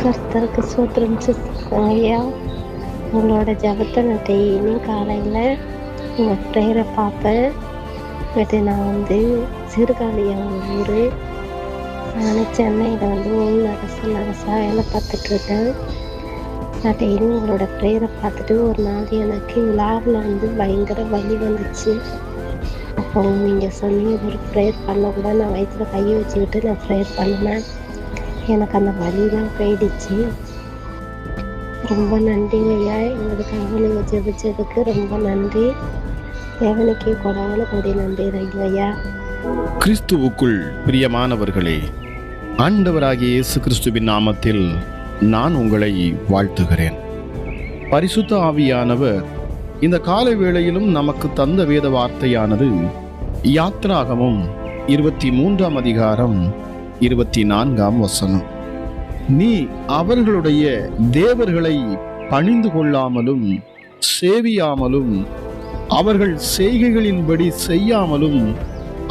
கர்த்தருக்கு சூத்திரம் ஐயா. உங்களோட ஜபத்தை நான் டெய்லியும் காலையில் உங்கள் ப்ரேயரை பார்ப்பேன். பட் நான் சிறுகாழி எங்கள் ஊர். நான் சென்னையில் நர்ஸாக வேலை பார்த்துட்ருக்கேன். நான் டெய்லியும் உங்களோட ப்ரேயரை பார்த்துட்டு ஒரு நாள் எனக்கு லாபில் பயங்கர வலி வந்துச்சு. அப்போ நீங்கள் சொல்லி ஒரு ப்ரேயர் பண்ணக்கூட நான் வயிற்றில் கையை வச்சுக்கிட்டு நான் ப்ரேயர் பண்ணினேன். எனக்கு அந்த வலிலாம் போயிடுச்சு. ரொம்ப நன்றிங்க ஐயா. எங்களுக்காக நீங்கள் ஜெபிச்சதுக்கு ரொம்ப நன்றி. தேவனுக்கே கொடான கொடி நன்றி ஐயா. கிறிஸ்துவுக்குள் பிரியமானவர்களே, ஆண்டவராகிய இயேசு கிறிஸ்துவின் நாமத்தில் நான் உங்களை வாழ்த்துகிறேன். பரிசுத்த ஆவியானவர் இந்த காலை வேளையிலும் நமக்கு தந்த வேத வார்த்தையானது யாத்ராகமம் 23ஆம் அதிகாரம் 24ஆம் வசனம். நீ அவர்களுடைய தேவர்களை பணிந்து கொள்ளாமலும் சேவியாமலும் அவர்கள் செய்கைகளின்படி செய்யாமலும்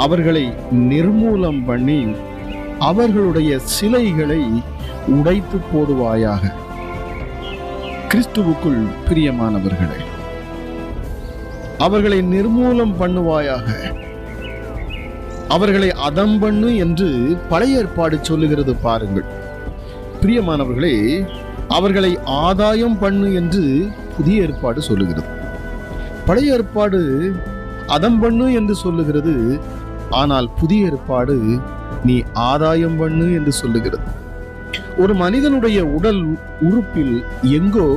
அவர்களை நிர்மூலம் பண்ணி அவர்களுடைய சிலைகளை உடைத்து போடுவாயாக. கிறிஸ்துவுக்குள் பிரியமானவர்களே, அவர்களை நிர்மூலம் பண்ணுவாயாக, அவர்களை அதம் பண்ணு என்று பழைய ஏற்பாடு சொல்லுகிறது பாருங்கள். பிரியமானவர்களே, அவர்களை ஆதாயம் பண்ணு என்று புதிய ஏற்பாடு சொல்லுகிறது. பழைய ஏற்பாடு அதம் பண்ணு என்று சொல்லுகிறது, ஆனால் புதிய ஏற்பாடு நீ ஆதாயம் பண்ணு என்று சொல்லுகிறது. ஒரு மனிதனுடைய உடல் உறுப்பில் எங்கோ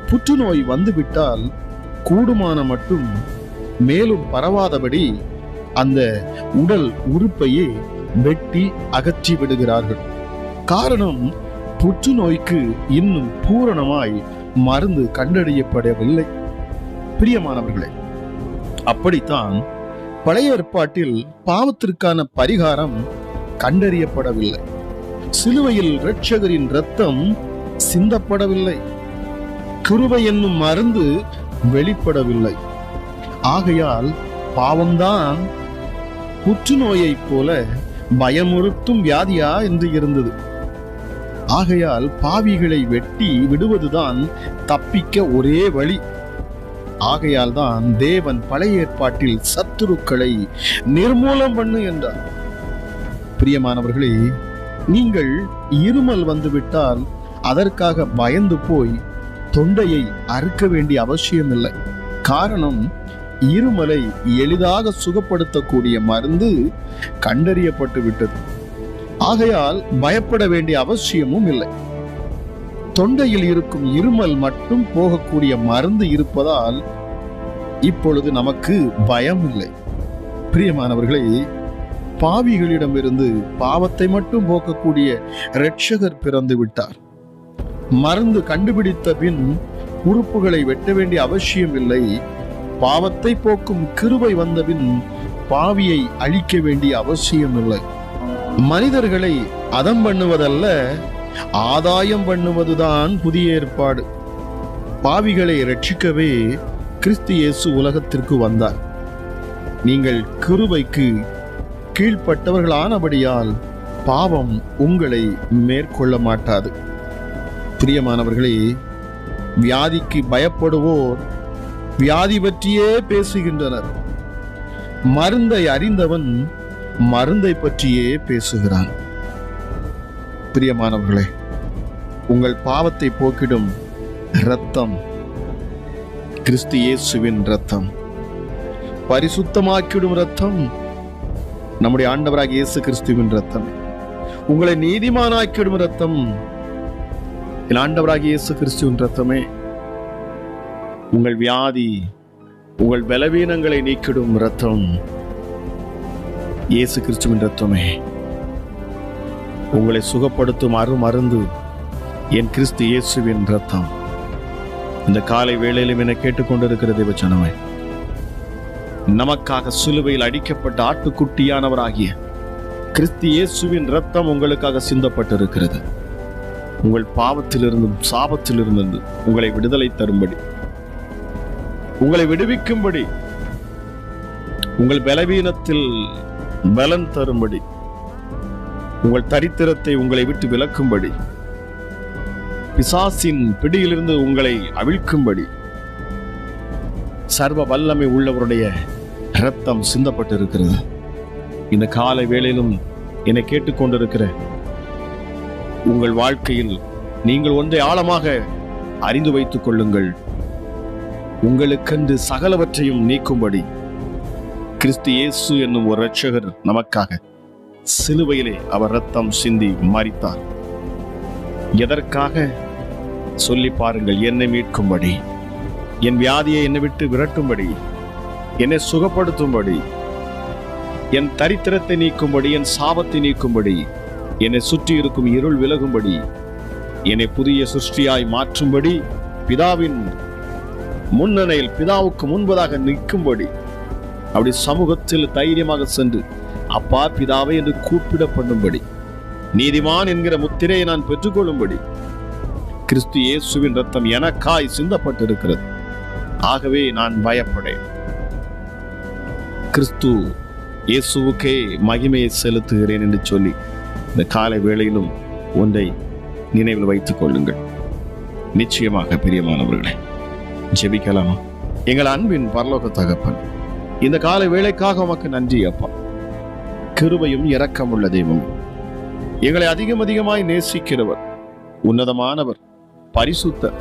புற்றுநோய் வந்துவிட்டால் கூடுமான மட்டும் மேலும் பரவாதபடி அந்த உடல் உறுப்பையே வெட்டி அகற்றி விடுகிறார்கள். காரணம், புற்றுநோய்க்கு இன்னும் பூரணமாய் மருந்து கண்டறியப்படவில்லை. பிரியமானவர்களே, அப்படித்தான் பழைய ஏற்பாட்டில் பாவத்திற்கான பரிகாரம் கண்டறியப்படவில்லை. சிலுவையில் இரட்சகரின் இரத்தம் சிந்தப்படவில்லை. கிருபை என்னும் மருந்து வெளிப்படவில்லை. ஆகையால் பாவம்தான் புற்றுநோயைப் போல பயமுறுத்தும் வியாதியா என்று இருந்தது. ஆகையால் பாவிகளை வெட்டி விடுவதுதான் தப்பிக்க ஒரே வழி. ஆகையால் தான் தேவன் பழைய ஏற்பாட்டில் சத்துருக்களை நிர்மூலம் பண்ணு என்றார். பிரியமானவர்களே, நீங்கள் இருமல் வந்துவிட்டால் அதற்காக பயந்து போய் தொண்டையை அறுக்க வேண்டிய அவசியமில்லை. காரணம், இருமலை எளிதாக சுகப்படுத்தக்கூடிய மருந்து கண்டறியப்பட்டு விட்டது. ஆகையால் பயப்பட வேண்டிய அவசியமும் இல்லை. தொண்டையில் இருக்கும் இருமல் மட்டும் போகக்கூடிய மருந்து இருப்பதால் இப்பொழுது நமக்கு பயம் இல்லை. பிரியமானவர்களே, பாவிகளிடமிருந்து பாவத்தை மட்டும் போக்கக்கூடிய இரட்சகர் பிறந்து விட்டார். மருந்து கண்டுபிடித்த பின் உறுப்புகளை வெட்ட வேண்டிய அவசியம் இல்லை. பாவத்தை போக்கும் கிருபை வந்தபின் பாவியை அழிக்க வேண்டிய அவசியம் இல்லை. மனிதர்களை அதம் பண்ணுவதல்ல, ஆதாயம் பண்ணுவதுதான் புதிய ஏற்பாடு. பாவிகளை ரட்சிக்கவே கிறிஸ்து இயேசு உலகத்திற்கு வந்தார். நீங்கள் கிருபைக்கு கீழ்ப்பட்டவர்களானபடியால் பாவம் உங்களை மேற்கொள்ள மாட்டாது. பிரியமானவர்களே, வியாதிக்கு பயப்படுவோர் வியாதி பற்றியே பேசுகின்றனர். மருந்தை அறிந்தவன் மருந்தை பற்றியே பேசுகிறான். பிரியமானவர்களே, உங்கள் பாவத்தை போக்கிடும் இரத்தம் கிறிஸ்து இயேசுவின் இரத்தம். பரிசுத்தமாக்கிடும் இரத்தம் நம்முடைய ஆண்டவராகிய இயேசு கிறிஸ்துவின் இரத்தம். உங்களை நீதிமானாக்கிடும் இரத்தம் என் ஆண்டவராகிய இயேசு கிறிஸ்துவின் இரத்தமே. உங்கள் வியாதி, உங்கள் பலவீனங்களை நீக்கிடும் இரத்தம் இயேசு கிறிஸ்துவின் இரத்தமே. உங்களை சுகப்படுத்தும் அருமருந்து என் கிறிஸ்து இயேசுவின் இரத்தம். இந்த காலை வேளையிலும் என கேட்டுக்கொண்டிருக்கிற தேவஜனமே, நமக்காக சிலுவையில் அடிக்கப்பட்ட ஆட்டுக்குட்டியானவராகிய கிறிஸ்து இயேசுவின் இரத்தம் உங்களுக்காக சிந்தப்பட்டிருக்கிறது. உங்கள் பாவத்திலிருந்தும் சாபத்திலிருந்து உங்களை விடுதலை தரும்படி, உங்களை விடுவிக்கும்படி, உங்கள் பலவீனத்தில் பலன் தரும்படி, உங்கள் தரித்திரத்தை உங்களை விட்டு விலக்கும்படி பிசாசின் பிடியிலிருந்து உங்களை அவிழ்க்கும்படி சர்வ வல்லமை உள்ளவருடைய இரத்தம் சிந்தப்பட்டிருக்கிறது. இந்த காலை வேளையிலும் என்னை கேட்டுக்கொண்டிருக்கிற உங்கள் வாழ்க்கையில் நீங்கள் ஒன்றை ஆழமாக அறிந்து வைத்துக் கொள்ளுங்கள். உங்களுக்கென்று சகலவற்றையும் நீக்கும்படி கிறிஸ்து இயேசு என்னும் ஒரு இரட்சகர் நமக்காக சிலுவையிலே அவர் இரத்தம் சிந்தி மரித்தார். எதற்காக சொல்லி பாருங்கள். என்னை மீட்கும்படி, என் வியாதியை என்னை விட்டு விரட்டும்படி, என்னை சுகப்படுத்தும்படி, என் தரித்திரத்தை நீக்கும்படி, என் சாபத்தை நீக்கும்படி, என்னை சுற்றி இருக்கும் இருள் விலகும்படி, என்னை புதிய சிருஷ்டியாய் மாற்றும்படி, பிதாவின் முன்னணியில் பிதாவுக்கு முன்பதாக நிற்கும்படி, அப்படி சமூகத்தில் தைரியமாக சென்று அப்பா பிதாவை என்று கூப்பிட பண்ணும்படி, நீதிமான் என்கிற முத்திரையை நான் பெற்றுக்கொள்ளும்படி கிறிஸ்து இயேசுவின் ரத்தம் எனக்காய் சிந்தப்பட்டிருக்கிறது. ஆகவே நான் பயப்படேன். கிறிஸ்து இயேசுவுக்கே மகிமையை செலுத்துகிறேன் என்று சொல்லி இந்த காலை வேளையிலும் ஒன்றை நினைவில் வைத்துக் கொள்ளுங்கள். நிச்சயமாக பிரியமானவர்களே, ஜெபிக்கலாமா? எங்கள் அன்பின் பரலோக தகப்பன், இந்த காலை வேளைக்காக உமக்கு நன்றி அப்பா. கிருபையும் இரக்கமுள்ள தெய்வம், எங்களை அதிகமாய் நேசிக்கிறவர், உன்னதமானவர், பரிசுத்தர்.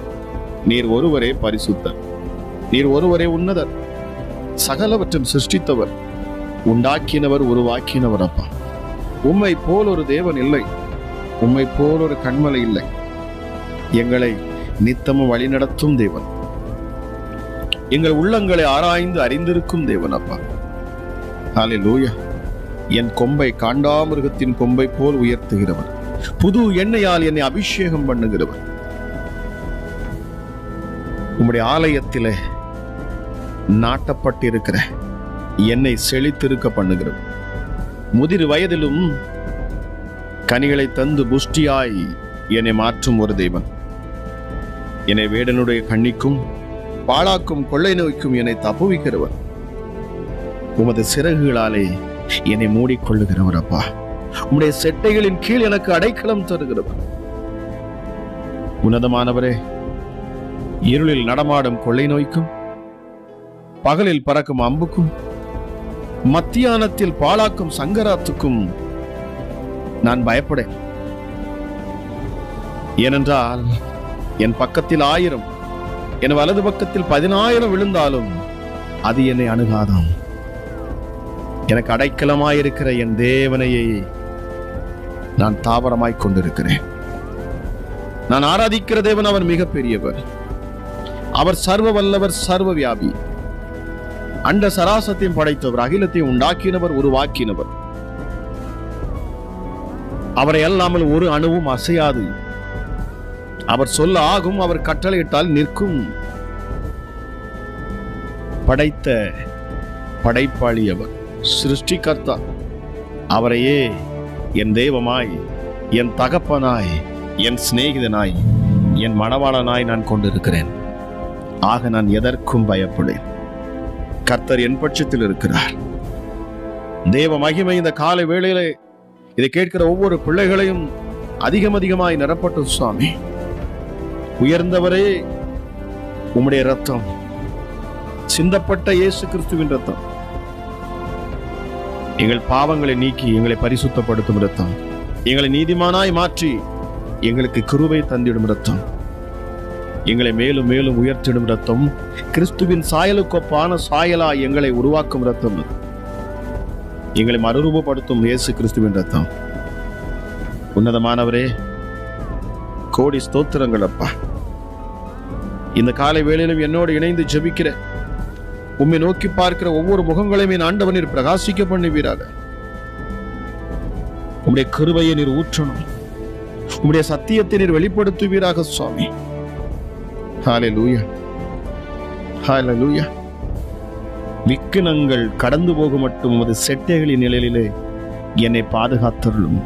நீர் ஒருவரே பரிசுத்தர், நீர் ஒருவரே உன்னதர், சகலவற்றையும் சிருஷ்டித்தவர், உண்டாக்கினவர், உருவாக்கினவர் அப்பா. உம்மை போல் ஒரு தேவன் இல்லை, உம்மை போல் ஒரு கண்மலை இல்லை. எங்களை நித்தமும் வழிநடத்தும் தேவன், எங்கள் உள்ளங்களை ஆராய்ந்து அறிந்திருக்கும் தேவன் அப்பா. ஹல்லேலூயா. என் கொம்பை காண்டாமிருகத்தின் கொம்பை போல் உயர்த்துகிறவர், புது எண்ணெயால் என்னை அபிஷேகம் பண்ணுகிறவர், உம்முடைய ஆலயத்திலே நாட்டப்பட்டிருக்கிற என்னை செழித்திருக்க பண்ணுகிறவர், முதிர் வயதிலும் கனிகளை தந்து புஷ்டியாய் என்னை மாற்றும் ஒரு தேவன், என்னை வேடனுடைய கண்ணிக்கும் பாழாக்கும் கொள்ளை நோய்க்கும் என்னை தப்புவிக்கிறவர், உமது சிறகுகளாலே என்னை மூடிக்கொள்ளுகிறவர் அப்பா. உம்முடைய செட்டைகளின் கீழ் எனக்கு அடைக்கலம் தருகிறவர். உன்னதமானவரே, இருளில் நடமாடும் கொள்ளை நோய்க்கும், பகலில் பறக்கும் அம்புக்கும், மத்தியானத்தில் பாழாக்கும் சங்கராத்துக்கும் நான் பயப்படேன். ஏனென்றால் என் பக்கத்தில் 1000, என் வலது பக்கத்தில் 10,000 விழுந்தாலும் அது என்னை அணுகாதாம். எனக்கு அடைக்கலமாயிருக்கிற என் தேவனையே நான் தாவரமாய் கொண்டிருக்கிறேன். நான் ஆராதிக்கிற தேவன் அவர் மிக பெரியவர், அவர் சர்வ வல்லவர், சர்வ வியாபி, அண்ட சராசத்தையும் படைத்தவர், அகிலத்தையும் உண்டாக்கினவர், உருவாக்கினவர். அவரை அல்லாமல் ஒரு அணுவும் அசையாது. அவர் சொல்ல ஆகும், அவர் கட்டளையிட்டால் நிற்கும். படைத்த படைப்பாளி அவர், சிருஷ்டிகர்த்தா. அவரையே என் தெய்வமாய், என் தகப்பனாய், என் சிநேகிதனாய், என் மணவாளனாய் நான் கொண்டிருக்கிறேன். ஆக நான் எதற்கும் பயப்படேன். கர்த்தர் என் பட்சத்தில் இருக்கிறார். தேவ மகிமை இந்த காலை வேளையிலே இதை கேட்கிற ஒவ்வொரு பிள்ளைகளையும் அதிகமாய் நிரப்பட்டும் சுவாமி. உயர்ந்தவரே, உம்முடைய ரத்தம், சிந்தப்பட்ட இயேசு கிறிஸ்துவின் ரத்தம், எங்கள் பாவங்களை நீக்கி எங்களை பரிசுத்தப்படுத்தும் ரத்தம், எங்களை நீதிமானாய் மாற்றி எங்களுக்கு கிருபை தந்திடும் ரத்தம், எங்களை மேலும் மேலும் உயர்த்திடும் ரத்தம், கிறிஸ்துவின் சாயலுக்கொப்பான சாயலாய் எங்களை உருவாக்கும் ரத்தம், எங்களை மறுரூபப்படுத்தும் இயேசு கிறிஸ்துவின் ரத்தம். உன்னதமானவரே, கோடி ஸ்தோத்திரங்கள் அப்பா. இந்த காலை வேளையிலும் என்னோடு இணைந்து ஜெபிக்கிற, உம்மை நோக்கி பார்க்கிற ஒவ்வொரு முகங்களையும் என் ஆண்டவர் நீர் பிரகாசிக்க பண்ணுவீராக. உம்முடைய கிருபையை நீர் ஊற்றணும், உம்முடைய சத்தியத்தை நீர் வெளிப்படுத்துவீராக சுவாமி. ஹல்லேலூயா, ஹல்லேலூயா. விக்கினங்கள் கடந்து போக மட்டும் உமது செட்டைகளின் நிலையிலே என்னை பாதுகாத்தருளும்.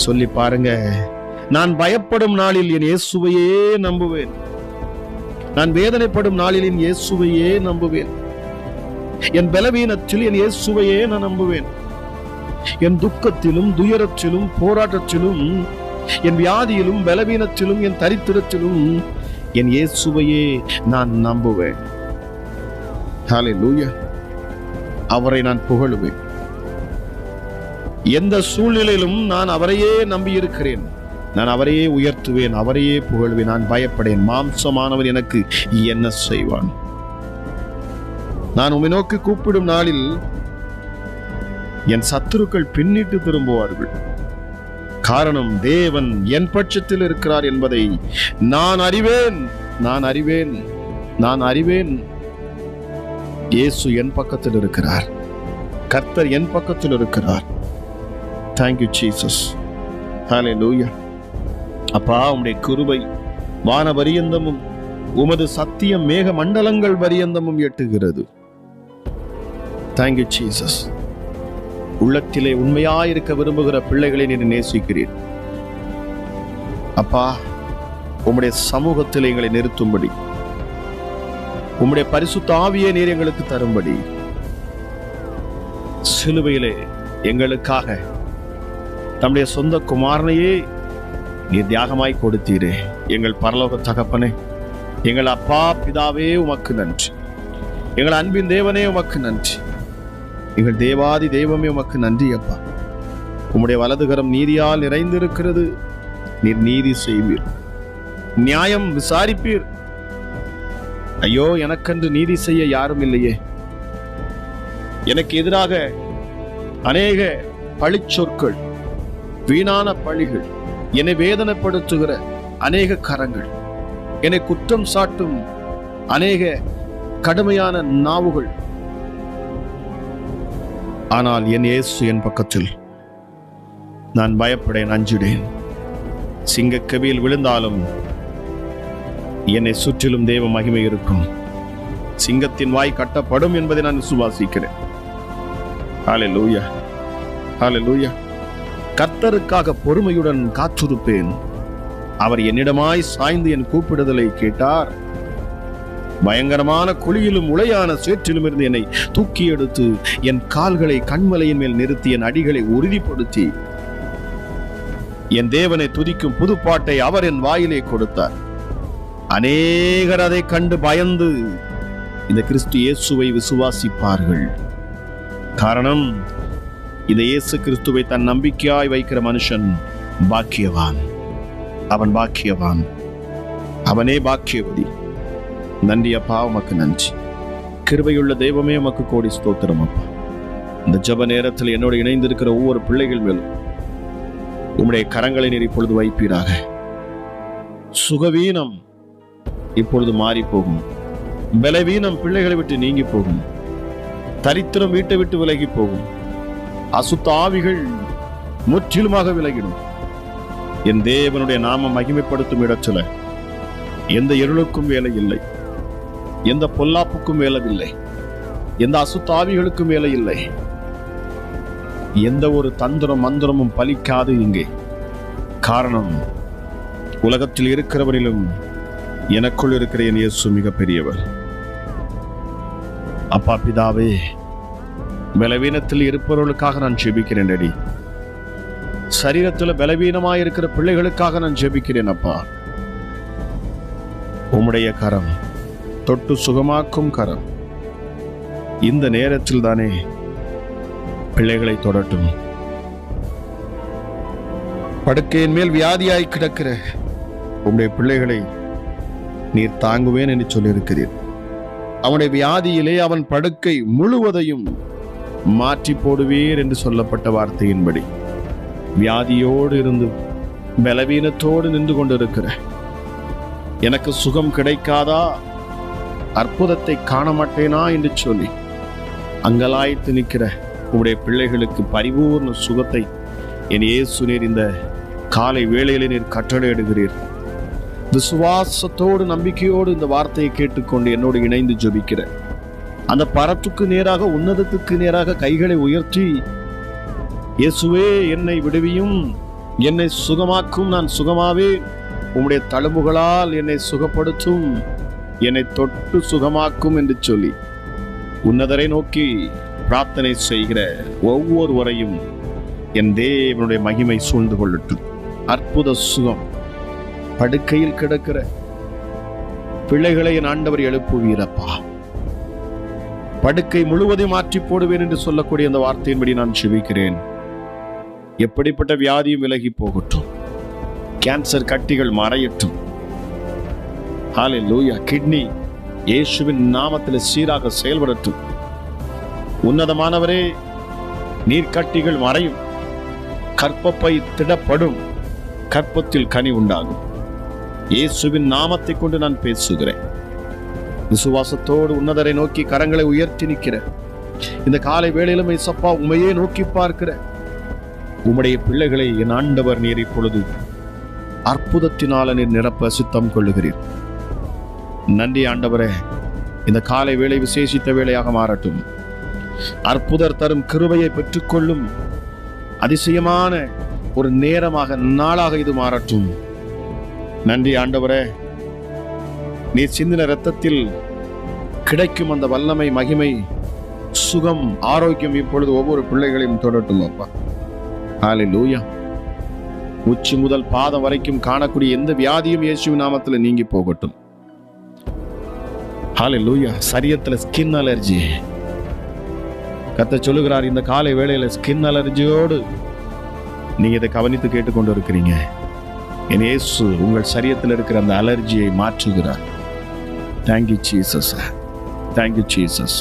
சொல்லி பாருங்க. நான் பயப்படும் நாளில் என் இயேசுவையே நம்புவேன். நான் வேதனைப்படும் நாளில் என் இயேசுவையே நம்புவேன். என் பலவீனத்தில் என் இயேசுவையே நான் நம்புவேன். என் துக்கத்திலும் துயரத்திலும் போராட்டத்திலும் என் வியாதியிலும் பலவீனத்திலும் என் தரித்திரத்திலும் என் இயேசுவையே நான் நம்புவேன். ஹல்லேலூயா. அவரை நான் புகழுவேன். எந்த சூழ்நிலையிலும் நான் அவரையே நம்பி இருக்கிறேன். நான் அவரையே உயர்த்துவேன், அவரையே புகழ்வேன். நான் பயப்படேன். மாம்சமானவன் எனக்கு என்ன செய்வான்? நான் உம்மை நோக்கி கூப்பிடும் நாளில் என் சத்துருக்கள் பின்னிட்டு திரும்புவார்கள். காரணம், தேவன் என் பட்சத்தில் இருக்கிறார் என்பதை நான் அறிவேன். நான் அறிவேன். நான் அறிவேன். இயேசு என் பக்கத்தில் இருக்கிறார். கர்த்தர் என் பக்கத்தில் இருக்கிறார். Thank you Jesus. ஹல்லேலூயா. அப்பா, உம்முடைய கிருபை வான பரியந்தமும் உமது சத்தியம் மேக மண்டலங்கள் பரியந்தமும் எட்டுகிறது. Thank you Jesus. உள்ளத்திலே உண்மையாயிருக்க விரும்புகிற பிள்ளைகளை நீர் நேசிக்கிறீர். அப்பா, உம்முடைய சமூகத்தில் எங்களை நிறுத்தும்படி, உம்முடைய பரிசுத்த ஆவியை நீர் எங்களுக்கு தரும்படி, சிலுவையிலே எங்களுக்காக தம்முடைய சொந்த குமாரனையே நீர் தியாகமாய் கொடுத்தீரே. எங்கள் பரலோக தகப்பனே, எங்கள் அப்பா பிதாவே உமக்கு நன்றி. எங்கள் அன்பின் தேவனே உமக்கு நன்றி. எங்கள் தேவாதி தெய்வமே உமக்கு நன்றி. அப்பா, உம்முடைய வலதுகரம் நீதியால் நிறைந்திருக்கிறது. நீர் நீதி செய்வீர், நியாயம் விசாரிப்பீர். ஐயோ, எனக்கென்று நீதி செய்ய யாரும் இல்லையே. எனக்கு எதிராக அநேக பழிச்சொற்கள், வீணான பழிகள், என்னை வேதனைப்படுத்துகிற அநேக கரங்கள், என்னை குற்றம் சாட்டும் அநேக கடுமையான நாவுகள். ஆனால் என் இயேசு என் பக்கத்தில். நான் பயப்படேன், அஞ்சுடேன். சிங்கக்கவியில் விழுந்தாலும் என்னை சுற்றிலும் தேவ மகிமை இருக்கும். சிங்கத்தின் வாய் கட்டப்படும் என்பதை நான் விசுவாசிக்கிறேன். ஹல்லேலூயா. ஹல்லேலூயா. கர்த்தருக்காக பொறுமையுடன் காத்திருப்பேன். அவர் என்னிடமாய் சாய்ந்து என் கூப்பிடுதலை கேட்டார். பயங்கரமான குழியிலும் உளையான சேற்றிலும் இருந்து என்னை தூக்கி எடுத்து என் கால்களை கண்மலையின் மேல் நிறுத்தி என் அடிகளை உறுதிப்படுத்தி என் தேவனை துதிக்கும் புதுப்பாட்டை அவர் என் வாயிலே கொடுத்தார். அநேகர் அதை கண்டு பயந்து இந்த கிறிஸ்து இயேசுவை விசுவாசிப்பார்கள். காரணம், இந்த இயேசு கிறிஸ்துவை தன் நம்பிக்கையாய் வைக்கிற மனுஷன் பாக்கியவான். அவன் பாக்கியவான். அவனே பாக்கியவதி. நன்றி அப்பா, உமக்கு நன்றி. கிருபையுள்ள தெய்வமே, உமக்கு கோடி ஸ்தோத்திரம் அப்பா. இந்த ஜெப நேரத்தில் என்னோடு இணைந்திருக்கிற ஒவ்வொரு பிள்ளைகள் மேலும் உம்முடைய கரங்களை நீர் இப்பொழுது வைப்பீராக. சுகவீனம் இப்பொழுது மாறி போகும். பலவீனம் பிள்ளைகளை விட்டு நீங்கி போகும். தரித்திரம் வீட்டை விட்டு விலகி போகும். அசுத்த ஆவிகள் முற்றிலுமாக விலகிடும். என் தேவனுடைய நாமம் மகிமைப்படுத்தும் இடத்துல எந்த இருளுக்கும் வேலை இல்லை, எந்த பொல்லாப்புக்கும் வேலை இல்லை, எந்த அசுத்த ஆவிகளுக்கும் வேலை இல்லை. எந்த ஒரு தந்திரம் மந்திரமும் பலிக்காது இங்கே. காரணம், உலகத்தில் இருக்கிறவரிலும் எனக்குள் இருக்கிற என் இயேசு மிக பெரியவர். அப்பா பிதாவே, பலவீனத்தில் இருப்பவர்களுக்காக நான் ஜெபிக்கிறேன் அடி. சரீரத்தில் பலவீனமாய் இருக்கிற பிள்ளைகளுக்காக நான் ஜெபிக்கிறேன் அப்பா. உம்முடைய கரம், தொட்டு சுகமாக்கும் கரம் இந்த நேரத்தில் தானே பிள்ளைகளை தொடட்டும். படுக்கையின் மேல் வியாதியாய் கிடக்கிற உம்முடைய பிள்ளைகளை நீர் தாங்குவேன் என்று சொல்லியிருக்கிறீர். அவனுடைய வியாதியிலே அவன் படுக்கை முழுவதையும் மாற்றி போடுவீர் என்று சொல்லப்பட்ட வார்த்தையின்படி வியாதியோடு இருந்து பலவீனத்தோடு நின்று கொண்டிருக்கிற எனக்கு சுகம் கிடைக்காதா, அற்புதத்தை காண மாட்டேனா என்று சொல்லி அங்கலாய்த்து நிற்கிற உம்முடைய பிள்ளைகளுக்கு பரிபூர்ண சுகத்தை என் இயேசு நீர் இந்த காலை வேளையிலே நீர் கட்டளையிடுகிறீர். விசுவாசத்தோடு நம்பிக்கையோடு இந்த வார்த்தையை கேட்டுக்கொண்டு என்னோடு இணைந்து ஜெபிக்கிற அந்த பரத்துக்கு நேராக, உன்னதத்துக்கு நேராக கைகளை உயர்த்தி, இயேசுவே என்னை விடுவியும், என்னை சுகமாக்கும், நான் சுகமாவேன், உம்முடைய தழும்புகளால் என்னை சுகப்படுத்தும், என்னை தொட்டு சுகமாக்கும் என்று சொல்லி உன்னதரை நோக்கி பிரார்த்தனை செய்கிற ஒவ்வொருவரையும் என் தேவனுடைய மகிமை சூழ்ந்து கொள்ளட்டும். அற்புத சுகம். படுக்கையில் கிடக்கிற பிள்ளைகளை என் ஆண்டவர் எழுப்புவீரப்பா. படுக்கை முழுவதையும் மாற்றி போடுவேன் என்று சொல்லக்கூடிய அந்த வார்த்தையின்படி நான் செபிக்கிறேன். எப்படிப்பட்ட வியாதியும் விலகி போகட்டும். கேன்சர் கட்டிகள் மறையட்டும். ஹல்லேலூயா. கிட்னி இயேசுவின் நாமத்தில் சீராக செயல்படட்டும். உன்னதமானவரே, நீர்க்கட்டிகள் மறையும். கற்பப்பை திடப்படும். கற்பத்தில் கனி உண்டாகும். இயேசுவின் நாமத்தை கொண்டு நான் பேசுகிறேன். விசுவாசத்தோடு உன்னதரை நோக்கி கரங்களை உயர்த்தி நிற்கிற இந்த காலை வேளையிலும் இயேசப்பா உம்மையே நோக்கி பார்க்கிற உம்முடைய பிள்ளைகளை என் ஆண்டவர் நீர் இப்பொழுது அற்புதத்தினால நீர் நிரப்ப சித்தம் கொள்ளுகிறீர். நன்றி ஆண்டவரே. இந்த காலை வேளை விசேஷித்த வேளையாக மாறட்டும். அற்புதர் தரும் கிருபையை பெற்றுக்கொள்ளும் அதிசயமான ஒரு நேரமாக, நாளாக இது மாறட்டும். நன்றி ஆண்டவரே. நீர் சிந்தின இரத்தத்தில் கிடைக்கும் அந்த வல்லமை, மகிமை, சுகம், ஆரோக்கியம் இப்பொழுது ஒவ்வொரு பிள்ளைகளையும் தொடரட்டும் அப்பா. ஹல்லேலூயா. உச்சி முதல் பாதம் வரைக்கும் காணக்கூடிய எந்த வியாதியும் இயேசுவின் நாமத்தில் நீங்கி போகட்டும். ஹல்லேலூயா. சரீரத்துல ஸ்கின் அலர்ஜி, கர்த்தர் சொல்லுகிறார் இந்த காலை வேளையில ஸ்கின் அலர்ஜியோடு நீங்க இதை கவனித்து கேட்டுக்கொண்டு இருக்கிறீங்க. என் இயேசு உங்கள் சரீரத்தில் இருக்கிற அந்த அலர்ஜியை மாற்றுகிறார். Thank you Jesus. Thank you Jesus.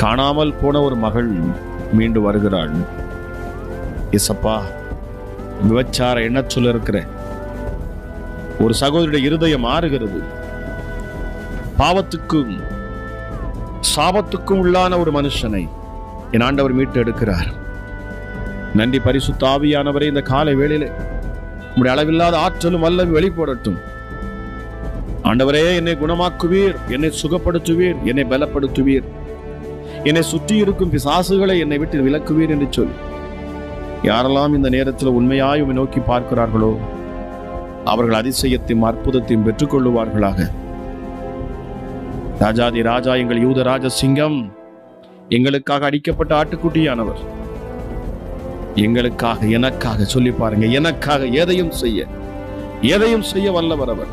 காணாமல் போன ஒரு மகள் மீண்டு வருகிறாள். இயேசப்பா, விபச்சார எண்ணச்சொல்ல இருக்கிற ஒரு சகோதரியுடைய இருதயம் மாறுகிறது. பாவத்துக்கும் சாபத்துக்கும் உள்ளான ஒரு மனுஷனை என் ஆண்டவர் மீட்டு எடுக்கிறார். நன்றி பரிசுத்த ஆவியானவரே. இந்த காலை வேளையிலே உம்முடைய அளவில்லாத ஆற்றலும் வல்லமையும் வெளிப்படட்டும். ஆண்டவரே, என்னை குணமாக்குவீர், என்னை சுகப்படுத்துவீர், என்னை பலப்படுத்துவீர், என்னை சுற்றி இருக்கும் பிசாசுகளை என்னை விட்டு விலக்குவீர் என்று சொல்லி யாரெல்லாம் இந்த நேரத்தில் உண்மையாய் உம்மை நோக்கி பார்க்கிறார்களோ அவர்கள் அதிசயத்தையும் அற்புதத்தையும் பெற்றுக் கொள்ளுவார்களாக. ராஜாதி ராஜா, எங்கள் யூத ராஜ சிங்கம், எங்களுக்காக அடிக்கப்பட்ட ஆட்டுக்குட்டியானவர், எங்களுக்காக, எனக்காக சொல்லி பாருங்க, எனக்காக எதையும் செய்ய வல்லவர் அவர்.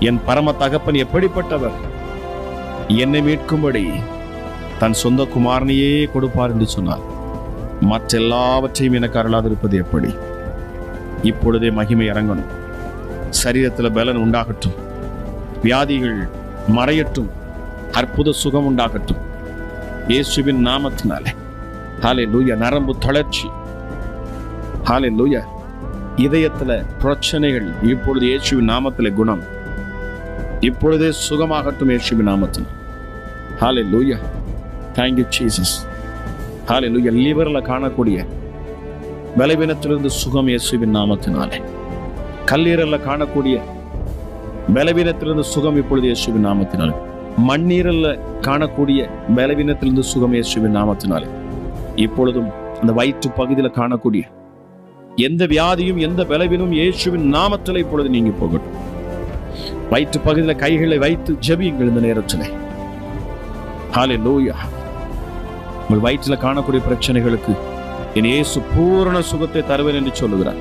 என் பரம தகப்பன் எப்படிப்பட்டவர்? என்னை மீட்கும்படி தன் சொந்த குமாரனையே கொடுப்பார் என்று சொன்னார். மற்ற எல்லாவற்றையும் எனக்கு அருளாதிருப்பது எப்படி? இப்பொழுதே மகிமை இறங்கணும். சரீரத்தில் பலன் உண்டாகட்டும். வியாதிகள் மறையட்டும். அற்புத சுகம் உண்டாகட்டும் இயேசுவின் நாமத்தினாலே. ஹல்லேலூயா. நரம்பு தளர்ச்சி, ஹல்லேலூயா. இதயத்துல பிரச்சனைகள் இப்பொழுது இயேசுவின் நாமத்திலே குணம். இப்பொழுதே சுகமாகட்டும் இயேசுவின் நாமத்தில். ஹல்லேலூயா. Thank you Jesus. ஹல்லேலூயா. லிவர்ல காணக்கூடிய பலவீனத்திலிருந்து சுகம் இயேசுவின் நாமத்தினாலே. கல்லீரல்ல காணக்கூடிய பலவீனத்திலிருந்து சுகம் இப்பொழுது இயேசுவின் நாமத்தினாலே. மண்ணீரல்ல காணக்கூடிய பலவீனத்திலிருந்து சுகம் இயேசுவின் நாமத்தினாலே. இப்பொழுதும் அந்த வயிற்று பகுதியில் காணக்கூடிய எந்த வியாதியும் எந்த பலவீனமும் இயேசுவின் நாமத்தில் இப்பொழுது நீங்க போகட்டும். வயிற்று பகுதியில் கைகளை வைத்து ஜெபியுங்கள் இந்த நேரத்தில். ஹல்லேலூயா. உங்கள் வயிற்றில் காணக்கூடிய பிரச்சனைகளுக்கு என் இயேசு பூரண சுகத்தை தருவேன் என்று சொல்லுகிறார்.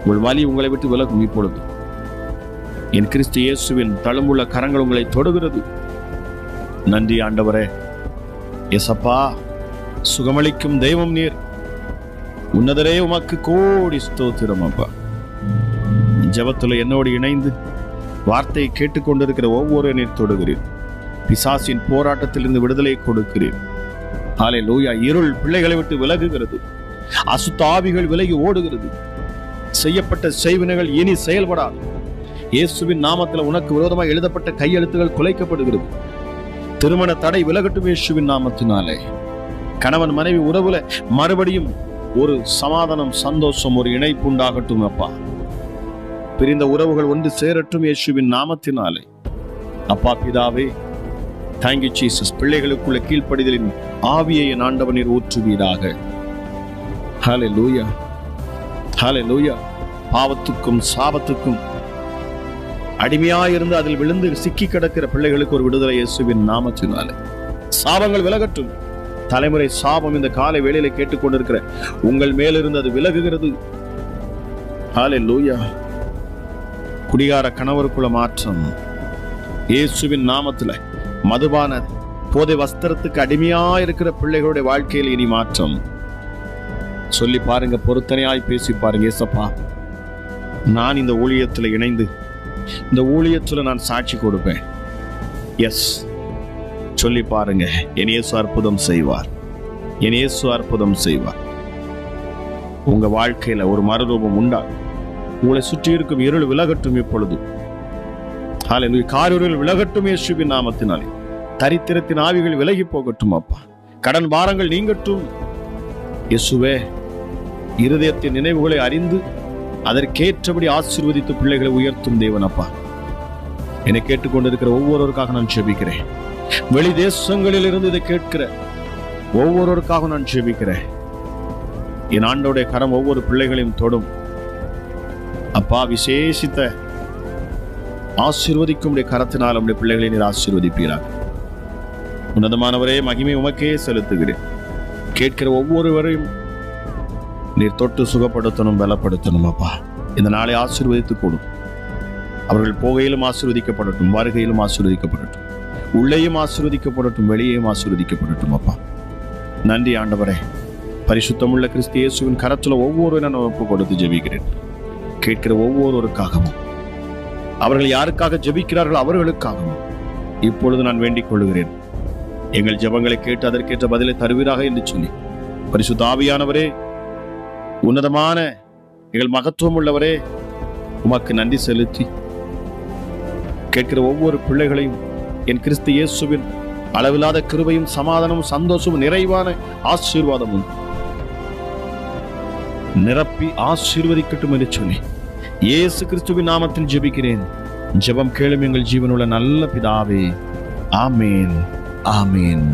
உங்கள் வலி உங்களை விட்டு விலகும். இப்பொழுது என் கிறிஸ்து இயேசுவின் தழும்புள்ள கரங்கள் உங்களை தொடுகிறது. நன்றி ஆண்டவரே. இயேசப்பா, சுகமளிக்கும் தெய்வம் நீர். உன்னதரே, உமக்கு கோடி ஸ்தோத்திரம் அப்பா. ஜெபத்துல என்னோடு இணைந்து வார்த்தையை கேட்டுக்கொண்டிருக்கிற ஒவ்வொரு நீர் தொடுகிறீர். பிசாசின் போராட்டத்திலிருந்து விடுதலை கொடுக்கிறீர். ஹல்லேலூயா. இருள் பிள்ளைகளை விட்டு விலகுகிறது. அசுத்த ஆவிகள் விலகி ஓடுகிறது. செய்யப்பட்ட செய்வினைகள் இனி செயல்படாது. இயேசுவின் நாமத்தில் உனக்கு விரோதமாக எழுதப்பட்ட கையெழுத்துகள் குலைக்கப்படுகிறது. திருமண தடை விலகட்டும் இயேசுவின் நாமத்தினாலே. கணவன் மனைவி உறவுல மறுபடியும் ஒரு சமாதானம், சந்தோஷம், ஒரு இணைப்பு உண்டாகட்டும் அப்பா. பிரிந்த உறவுகள் ஒன்று சேரட்டும் இயேசுவின் நாமத்தினாலே. அப்பா பிதாவே, தேங்க்யூ ஜீசஸ். பிள்ளைகளுக்குள்ள கீழ்ப்படிதலின் ஆவியை என் ஆண்டவர் நீர் ஊற்றுவீராக. ஹல்லேலூயா. ஹல்லேலூயா. பாவத்துக்கும் சாபத்துக்கும் அடிமையாயிருந்து அதில் விழுந்து சிக்கி கிடக்கிற பிள்ளைகளுக்கு ஒரு விடுதலை இயேசுவின் நாமத்தினாலே. சாபங்கள் விலகட்டும். தலைமுறை சாபம் இந்த காலை வேளையில கேட்டுக்கொண்டிருக்கிற உங்கள் மேலிருந்து அது விலகுகிறது. ஹல்லேலூயா. குடிகார கணவருக்குள்ள மாற்றம் இயேசுவின் நாமத்துல. மதுபான போதை வஸ்திரத்துக்கு அடிமையா இருக்கிற பிள்ளைகளுடைய வாழ்க்கையில் இனி மாற்றம். சொல்லி பாருங்க, பொருத்தனையாய் பேசி பாருங்க. ஏசப்பா, நான் இந்த ஊழியத்தில் இணைந்து இந்த ஊழியத்தில் நான் சாட்சி கொடுப்பேன். எஸ், சொல்லி பாருங்க. என் இயேசு அற்புதம் செய்வார். என் இயேசு அற்புதம் செய்வார். உங்க வாழ்க்கையில ஒரு மறுரூபம் உண்டாகும். உங்களை சுற்றி இருக்கும் இருள் விலகட்டும். இப்பொழுது ஹல்லேலூயா. காரிருள் விலகட்டும் இயேசுவின் நாமத்தினாலே. தரித்திரத்தின் ஆவிகள் விலகி போகட்டும் அப்பா. கடன் பாரங்கள் நீங்கட்டும் இயேசுவே. இருதயத்தின் நினைவுகளை அறிந்து அதற்கேற்றபடி ஆசீர்வதித்து பிள்ளைகளை உயர்த்தும் தேவன் அப்பா. என்னை கேட்டுக்கொண்டிருக்கிற ஒவ்வொருவருக்காக நான் ஜெபிக்கிறேன். வெளி தேசங்களில் இருந்து இதை கேட்கிற ஒவ்வொருவருக்காக நான் ஜெபிக்கிறேன். என் ஆண்டோடைய கரம் ஒவ்வொரு பிள்ளைகளையும் தொடும் அப்பா. விசேஷித்த ஆசீர்வதிக்கும் கரத்தினால் நம்முடைய பிள்ளைகளை நீர் ஆசீர்வதிப்பீராக. உன்னதமானவரே, மகிமை உமக்கே செலுத்துகிறேன். கேட்கிற ஒவ்வொருவரையும் நீர் தொட்டு சுகப்படுத்தணும், பலப்படுத்தணும் அப்பா. இந்த நாளை ஆசீர்வதித்து கொடும். அவர்கள் போகையிலும் ஆசீர்வதிக்கப்படட்டும், வருகையிலும் ஆசீர்வதிக்கப்படட்டும், உள்ளேயும் ஆசீர்வதிக்கப்படட்டும், வெளியேயும் ஆசீர்வதிக்கப்படட்டும் அப்பா. நன்றி ஆண்டவரே. பரிசுத்தமுள்ள கிறிஸ்து இயேசுவின் கரத்துல ஒவ்வொரு நான் ஒப்பு கொடுத்து ஜெபிக்கிறேன். கேட்கிற ஒவ்வொருவருக்காகவும், அவர்கள் யாருக்காக ஜெபிக்கிறார்கள் அவர்களுக்காகவும் இப்பொழுது நான் வேண்டிக் கொள்கிறேன். எங்கள் ஜெபங்களை கேட்டு அதற்கேற்ற பதிலை தருவீராக என்று சொல்லி, பரிசுத்த ஆவியானவரே, உன்னதமான எங்கள் மகத்துவம் உள்ளவரே, உமக்கு நன்றி செலுத்தி கேட்கிற ஒவ்வொரு பிள்ளைகளையும் என் கிறிஸ்து இயேசுவின் அளவில்லாத கிருபையும் சமாதானமும் சந்தோஷமும் நிறைவான ஆசீர்வாதமும் நிரப்பி ஆசீர்வதிக்கட்டும் என்று சொல்லி இயேசு கிறிஸ்துவின் நாமத்தில் ஜெபிக்கிறேன். ஜெபம் கேளும் எங்கள் ஜீவனுள்ள நல்ல பிதாவே. ஆமேன், ஆமேன்.